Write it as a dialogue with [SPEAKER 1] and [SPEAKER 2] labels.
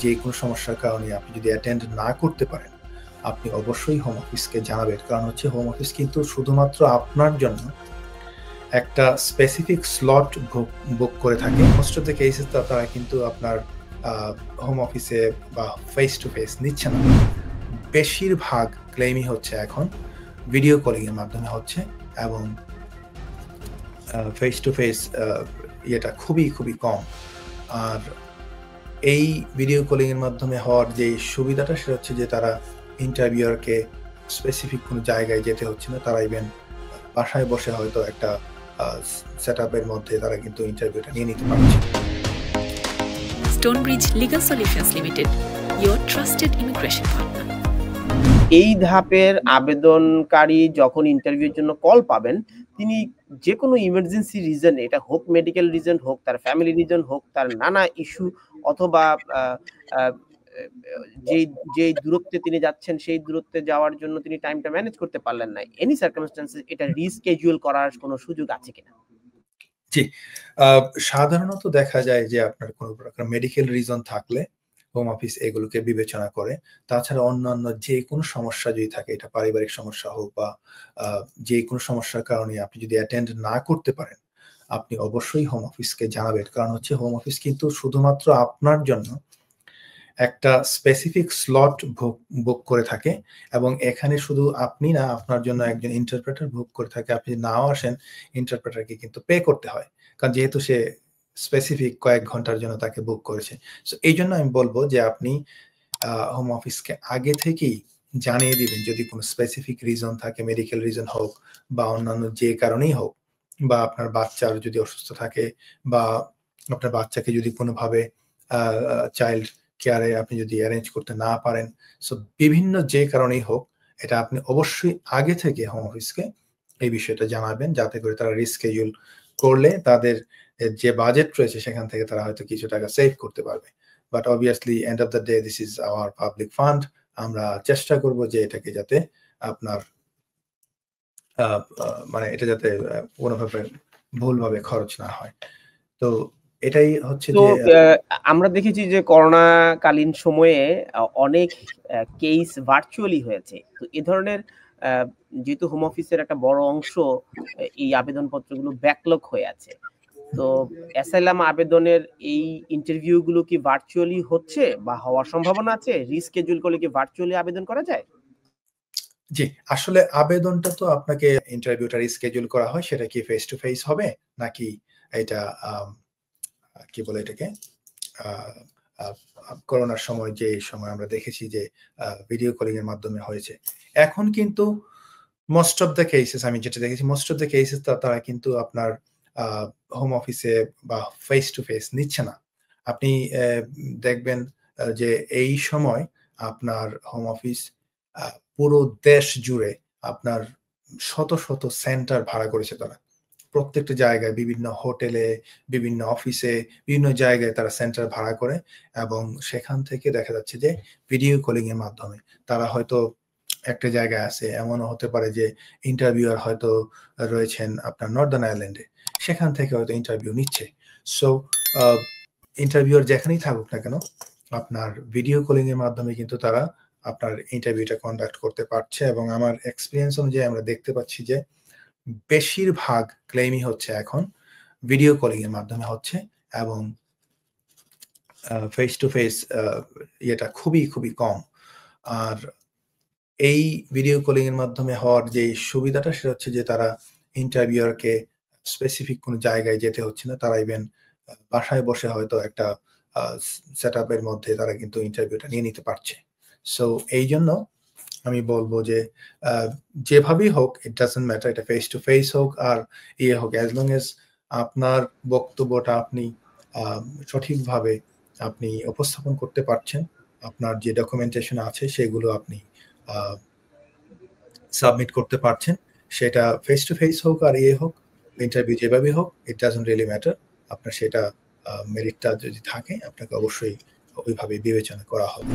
[SPEAKER 1] যে কোনো সমস্যার কারণে আপনি যদি অ্যাটেন্ড না করতে পারেন, আপনি অবশ্যই হোম অফিসকে জানাবেন। কারণ হচ্ছে হোম অফিস কিন্তু শুধুমাত্র আপনার জন্য একটা স্পেসিফিক স্লট বুক করে থাকে। মোস্ট অফ দ্য কেসেস তারা কিন্তু আপনার হোম অফিসে বা ফেস টু ফেস নিচ্ছে না। বেশিরভাগ ক্লেমই হচ্ছে এখন ভিডিও কলিং এর মাধ্যমে হচ্ছে এবং ফেস টু ফেস ইয়েটা খুবই কম। আর এই ভিডিও কলিং এর মাধ্যমে হওয়ার যে সুবিধাটা সেটা হচ্ছে যে তারা ইন্টারভিউয়ারকে স্পেসিফিক কোনো জায়গায় যেতে হচ্ছে না। তারা ইভেন বাসায় বসে হয়তো একটা সেটআপের মধ্যে তারা কিন্তু ইন্টারভিউটা নিয়ে নিতে পারছে।
[SPEAKER 2] Stonebridge Legal Solutions Limited, your trusted immigration partner.
[SPEAKER 3] এই ধাপের আবেদনকারী যখন ইন্টারভিউর জন্য কল পাবেন, তিনি যে কোনো ইমার্জেন্সি রিজন, এটা হোক মেডিকেল রিজন, হোক তার ফ্যামিলি রিজন, হোক তার নানা ইস্যু, অথবা যে দূরত্বে তিনি যাচ্ছেন সেই দূরত্বে যাওয়ার জন্য তিনি টাইমটা ম্যানেজ করতে পারলেন না, এনি সার্কামস্টেন্সেস এটা রিস্কেডিউল করার কোনো সুযোগ আছে কিনা?
[SPEAKER 1] জি, সাধারণত দেখা যায় যে আপনার কোনো প্রকার মেডিকেল রিজন থাকলে হোম অফিস এগুলোকে বিবেচনা করে। তাছাড়া অন্যান্য যে কোনো সমস্যা যদি থাকে, এটা পারিবারিক সমস্যা হোক বা যে কোনো সমস্যার কারণে আপনি যদি অ্যাটেন্ড না করতে পারেন, আপনি অবশ্যই হোম অফিসকে জানাবেন। কারণ হচ্ছে হোম অফিস কিন্তু শুধুমাত্র আপনার জন্য একটা স্পেসিফিক স্লট বুক করে থাকে এবং এখানে শুধু আপনি না, আপনার জন্য একজন ইন্টারপ্রেটার বুক করে থাকে। আপনি নাও আসেন, ইন্টারপ্রেটারকে কিন্তু পে করতে হয়। কারণ যেহেতু সে স্পেসিফিক কয়েক ঘন্টার জন্য তাকে বুক করেছে। সো এইজন্য আমি বলবো যে আপনি হোম অফিসকে আগে থেকেই জানিয়ে দিবেন যদি কোনো স্পেসিফিক রিজন থাকে, মেডিকেল রিজন হোক বা অন্যান্য যে কারণেই হোক, বা আপনার বাচ্চার যদি অসুস্থ থাকে বা আপনার বাচ্চাকে যদি কোনোভাবে চাইল্ড কেয়ারে আপনি যদি অ্যারেঞ্জ করতে না পারেন, সো বিভিন্ন যে কারণেই হোক, এটা আপনি অবশ্যই আগে থেকে হোম অফিসকে এই বিষয়টা জানাবেন, যাতে করে তারা রিস্কেডিউল করলে তাদের যে বাজেট রয়েছে সেখান থেকে তারা হয়তো কিছু টাকা সেভ করতে পারবে। But obviously end of the day this is our public fund. আমরা চেষ্টা করব যে এটাকে যাতে আপনার মানে এটা যাতে কোনোভাবে ভুলভাবে খরচ না হয়। তো এটাই হচ্ছে
[SPEAKER 3] তো
[SPEAKER 1] যে
[SPEAKER 3] আমরা দেখেছি যে করোনাকালীন সময়ে অনেক কেস ভার্চুয়ালি হয়েছে। তো এ ধরনের যেহেতু হোম অফিসের একটা বড় অংশ এই আবেদনপত্রগুলো ব্যাকলগ হয়ে আছে, তো অ্যাসাইলাম আবেদনের এই ইন্টারভিউ গুলো কি ভার্চুয়ালি হচ্ছে বা হওয়ার সম্ভাবনা আছে? রিস্কেডিউল করলে কি ভার্চুয়ালি আবেদন করা যায়?
[SPEAKER 1] জি, আসলে আবেদনটা তো আপনাকে ইন্টারভিউটা রিস্কেডিউল করা হয়, সেটা কি ফেস টু ফেস হবে নাকি এটা কি বলে এটাকে করোনার সময় যে সময় আমরা দেখেছি যে ভিডিও কলিং এর মাধ্যমে হয়েছে। এখন কিন্তু মোস্ট অফ দ্য কেসেস আমি যেটা দেখেছি, মোস্ট অফ দ্য কেসেস তারা কিন্তু আপনার হোম অফিসে বা ফেস টু ফেস নিচ্ছে না। আপনি দেখবেন যে এই সময় আপনার হোম অফিস পুরো দেশ জুড়ে আপনার শত সেন্টার ভাড়া করেছে তারা। প্রত্যেকটা জায়গায় বিভিন্ন হোটেলে, বিভিন্ন অফিসে, বিভিন্ন জায়গায় তারা সেন্টার ভাড়া করে এবং সেখান থেকে দেখা যাচ্ছে যে ভিডিও কলিং এর মাধ্যমে তারা হয়তো একটা জায়গায় আছে, এমনও হতে পারে যে ইন্টারভিউয়ার হয়তো রয়েছেন আপনার নর্দার্ন আয়ারল্যান্ডে, সেখান থেকে হয়তো ইন্টারভিউ নিচ্ছে। সো ইন্টারভিউয়ার যেখানেই থাকুক না কেন, আপনার ভিডিও কলিং এর মাধ্যমে কিন্তু তারা আপনার ইন্টারভিউটা কন্ডাক্ট করতে পারছে এবং আমার এক্সপেরিয়েন্স অনুযায়ী আমরা দেখতে পাচ্ছি যে বেশিরভাগ ক্লেমই হচ্ছে এখন ভিডিও কলিং এর মাধ্যমে হচ্ছে এবং ফেস টু ফেস ইয়েটা খুবই কম। আর এই ভিডিও কলিং এর মাধ্যমে হওয়ার যে সুবিধাটা সেটা হচ্ছে যে তারা ইন্টারভিউয়ারকে স্পেসিফিক কোনো জায়গায় যেতে হচ্ছে না। তারা ইভেন বাসায় বসে হয়তো একটা সেটআপের মধ্যে তারা কিন্তু ইন্টারভিউটা নিয়ে নিতে পারছে। সো এইজন্য আমি বলবো যে যেভাবেই হোক, ইট ডাজন্ট ম্যাটার, এটা ফেস টু ফেস হোক আর হোক, অ্যাজ লং এজ আপনার বক্তব্যটা আপনি সঠিকভাবে আপনি উপস্থাপন করতে পারছেন, আপনার যে ডকুমেন্টেশন আছে সেগুলো আপনি সাবমিট করতে পারছেন, সেটা ফেস টু ফেস হোক আর হোক, ইন্টারভিউ যেভাবে হোক, ইট ডাজন্ট রিয়েলি ম্যাটার। আপনার সেটা মেরিটটা যদি থাকে আপনাকে অবশ্যই ওইভাবে বিবেচনা করা হবে।